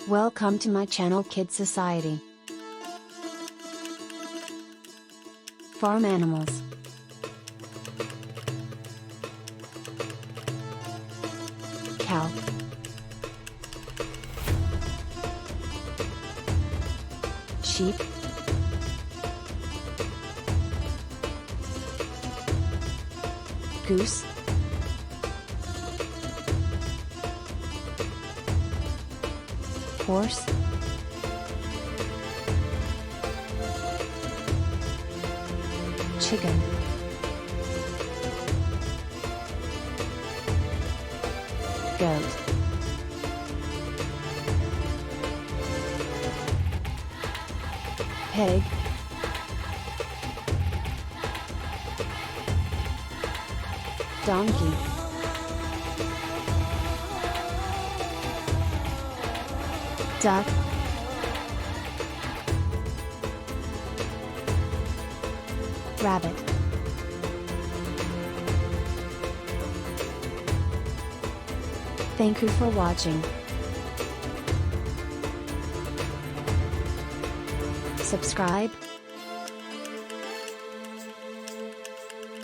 Welcome to my channel Kid Society. Farm animals. Cow. Sheep. Goose. Horse. Chicken. Goat. Pig. Donkey. Duck. Rabbit. Thank you for watching. Subscribe,